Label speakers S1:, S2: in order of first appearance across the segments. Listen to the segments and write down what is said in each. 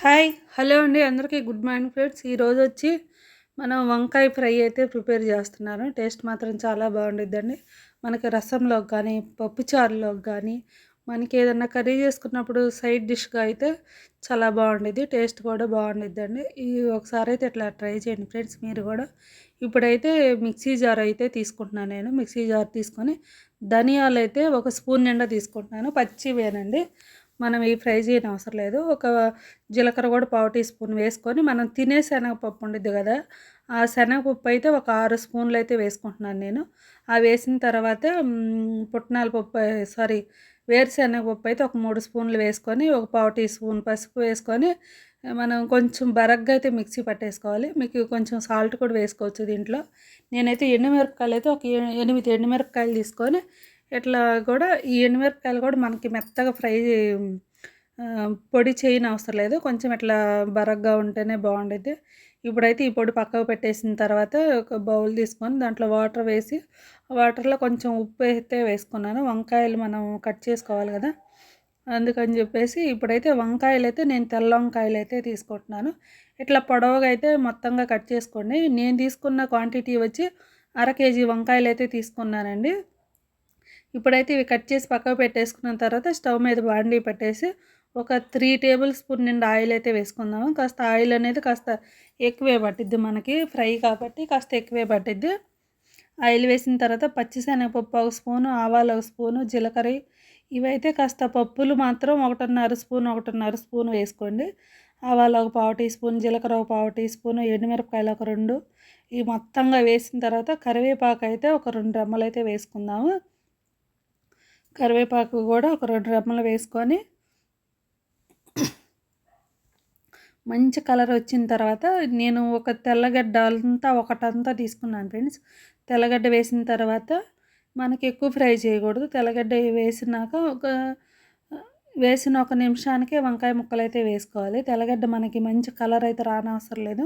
S1: Hi hello అండి, అందరికీ good morning friends. ఈరోజు వచ్చి మనం వంకాయ ఫ్రై అయితే ప్రిపేర్ చేస్తున్నాను. టేస్ట్ మాత్రం చాలా బాగుండిద్దండి. మనకి రసంలోకి కానీ పప్పుచారులోకి కానీ మనకి ఏదన్నా కర్రీ చేసుకున్నప్పుడు సైడ్ డిష్గా అయితే చాలా బాగుండిద్ది. టేస్ట్ కూడా బాగుండిద్దండి. ఈ ఒకసారి అయితే ఇట్లా ట్రై చేయండి ఫ్రెండ్స్ మీరు కూడా. ఇప్పుడైతే మిక్సీ జార్ అయితే తీసుకుంటున్నాను. నేను మిక్సీ జార్ తీసుకొని ధనియాలు అయితే ఒక స్పూన్ నిండా తీసుకుంటున్నాను. పచ్చివేనండి, మనం ఈ ఫ్రై చేయని అవసరం లేదు. ఒక జీలకర్ర కూడా పావు టీ స్పూన్ వేసుకొని మనం తినే శనగపప్పు ఉండిద్ది కదా, ఆ శనగపప్పు అయితే ఒక 6 స్పూన్లు అయితే వేసుకుంటున్నాను నేను. ఆ వేసిన తర్వాత పుట్నాల పప్పు సారీ వేరుశనగపప్పు అయితే ఒక 3 స్పూన్లు వేసుకొని ఒక పావు టీ స్పూన్ పసుపు వేసుకొని మనం కొంచెం బరగ్గా అయితే మిక్సీ పట్టేసుకోవాలి. మీకు కొంచెం సాల్ట్ కూడా వేసుకోవచ్చు దీంట్లో. నేనైతే ఎండుమిరపకాయలు అయితే ఒక 8 ఎండుమిరపకాయలు తీసుకొని ఇట్లా కూడా ఈ ఎండుమిరపకాయలు కూడా మనకి మెత్తగా పొడి చేయని అవసరం లేదు. కొంచెం ఇట్లా బరగ్గా ఉంటేనే బాగుండిద్ది. ఇప్పుడైతే ఈ పొడి పక్కకు పెట్టేసిన తర్వాత ఒక బౌల్ తీసుకొని దాంట్లో వాటర్ వేసి వాటర్లో కొంచెం ఉప్పు అయితే వేసుకున్నాను. వంకాయలు మనం కట్ చేసుకోవాలి కదా, అందుకని చెప్పేసి ఇప్పుడైతే వంకాయలు అయితే నేను తెల్ల వంకాయలు అయితే తీసుకుంటున్నాను. ఇట్లా పొడవుగా అయితే మొత్తంగా కట్ చేసుకోండి. నేను తీసుకున్న క్వాంటిటీ వచ్చి 1/2 కేజీ వంకాయలు అయితే తీసుకున్నానండి. ఇప్పుడైతే ఇవి కట్ చేసి పక్కకు పెట్టేసుకున్న తర్వాత స్టవ్ మీద బాండీ పెట్టేసి ఒక 3 టేబుల్ స్పూన్ నిండా ఆయిల్ అయితే వేసుకుందాము. కాస్త ఆయిల్ అనేది కాస్త ఎక్కువే పట్టిద్ది, మనకి ఫ్రై కాబట్టి కాస్త ఎక్కువే పట్టిద్ది. ఆయిల్ వేసిన తర్వాత పచ్చిశనగపప్పు ఒక స్పూను, ఆవాలు ఒక స్పూను, జీలకర్ర ఇవైతే కాస్త పప్పులు మాత్రం 1.5 స్పూన్ వేసుకోండి. ఆవాలు ఒక పావు టీ స్పూన్, జీలకర్ర ఒక పావు టీ స్పూను, ఎండుమిరపకాయలు ఒక 2 ఇవి మొత్తంగా వేసిన తర్వాత కరివేపాకు అయితే ఒక 2 రెమ్మలు అయితే వేసుకుందాము. కరివేపాకు కూడా ఒక 2 రెమ్మలు వేసుకొని మంచి కలర్ వచ్చిన తర్వాత నేను ఒక తెల్లగడ్డ అంతా ఒకటంతా తీసుకున్నాను ఫ్రెండ్స్. తెల్లగడ్డ వేసిన తర్వాత మనకి ఎక్కువ ఫ్రై చేయకూడదు. తెల్లగడ్డ వేసిన ఒక నిమిషానికే వంకాయ ముక్కలు అయితే వేసుకోవాలి. తెల్లగడ్డ మనకి మంచి కలర్ అయితే రానవసరం లేదు.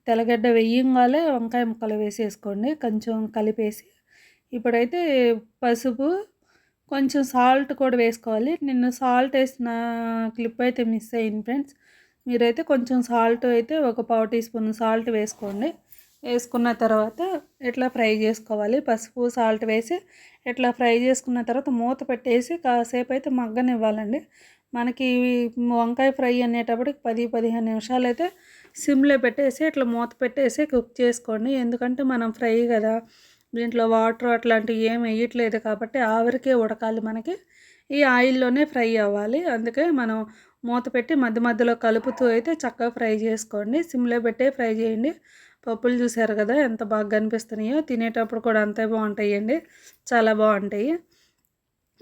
S1: తెల్లగడ్డ వేయంగానే వంకాయ ముక్కలు వేసేసుకోండి, కొంచెం కలిపేసి. ఇప్పుడైతే పసుపు కొంచెం సాల్ట్ కూడా వేసుకోవాలి. నేను సాల్ట్ వేసిన క్లిప్ అయితే మిస్ అయింది ఫ్రెండ్స్. మీరైతే కొంచెం సాల్ట్ అయితే ఒక పావు టీ స్పూన్ సాల్ట్ వేసుకోండి. వేసుకున్న తర్వాత ఇట్లా ఫ్రై చేసుకోవాలి. పసుపు సాల్ట్ వేసి ఇట్లా ఫ్రై చేసుకున్న తర్వాత మూత పెట్టేసి కాసేపు అయితే మగ్గనివ్వాలండి. మనకి వంకాయ ఫ్రై అనేటప్పటికి 10-15 నిమిషాలు అయితే సిమ్లో పెట్టేసి ఇట్లా మూత పెట్టేసి కుక్ చేసుకోండి. ఎందుకంటే మనం ఫ్రై కదా, దీంట్లో వాటర్ అట్లాంటివి ఏం వేయట్లేదు కాబట్టి ఆవిరికే ఉడకాలి, మనకి ఈ ఆయిల్లోనే ఫ్రై అవ్వాలి. అందుకే మనం మూత పెట్టి మధ్య మధ్యలో కలుపుతూ అయితే చక్కగా ఫ్రై చేసుకోండి. సిమ్లో పెట్టే ఫ్రై చేయండి. పప్పులు చూసారు కదా ఎంత బాగా కనిపిస్తున్నాయో, తినేటప్పుడు కూడా అంతే బాగుంటాయండి, చాలా బాగుంటాయి.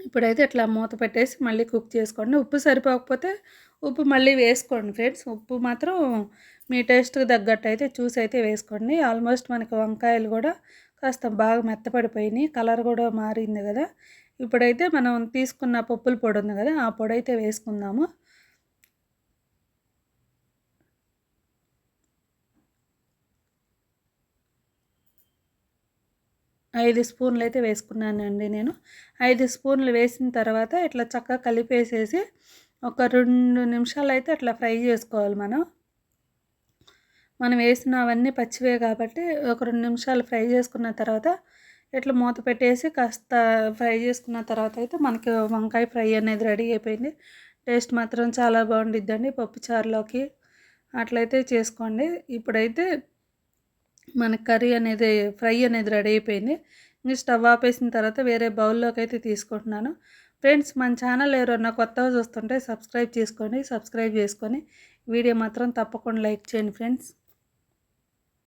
S1: ఇప్పుడైతే ఇట్లా మూత పెట్టేసి మళ్ళీ కుక్ చేసుకోండి. ఉప్పు సరిపోకపోతే ఉప్పు మళ్ళీ వేసుకోండి ఫ్రెండ్స్. ఉప్పు మాత్రం మీ టేస్ట్కి తగ్గట్టు అయితే చూసి అయితే వేసుకోండి. ఆల్మోస్ట్ మనకి వంకాయలు కూడా కాస్త బాగా మెత్తపడిపోయినాయి, కలర్ కూడా మారింది కదా. ఇప్పుడైతే మనం తీసుకున్న పప్పుల పొడి ఉంది కదా, ఆ పొడి అయితే వేసుకుందాము. 5 స్పూన్లు అయితే వేసుకున్నానండి నేను. 5 స్పూన్లు వేసిన తర్వాత ఇట్లా చక్కగా కలిపేసేసి ఒక 2 నిమిషాలు అయితే అట్లా ఫ్రై చేసుకోవాలి. మనం వేసినవన్నీ పచ్చివే కాబట్టి ఒక 2 నిమిషాలు ఫ్రై చేసుకున్న తర్వాత ఇట్లా మూత పెట్టేసి కాస్త ఫ్రై చేసుకున్న తర్వాత అయితే మనకి వంకాయ ఫ్రై అనేది రెడీ అయిపోయింది. టేస్ట్ మాత్రం చాలా బాగుండిద్దండి పప్పుచారులోకి. అట్లయితే చేసుకోండి. ఇప్పుడైతే మన కర్రీ అనేది ఫ్రై అనేది రెడీ అయిపోయింది. ఇంక స్టవ్ ఆపేసిన తర్వాత వేరే బౌల్లోకి అయితే తీసుకుంటున్నాను. ఫ్రెండ్స్, మన ఛానల్ ఎవరన్నా కొత్తగా చూస్తుంటే సబ్స్క్రైబ్ చేసుకొని వీడియో మాత్రం తప్పకుండా లైక్ చేయండి ఫ్రెండ్స్.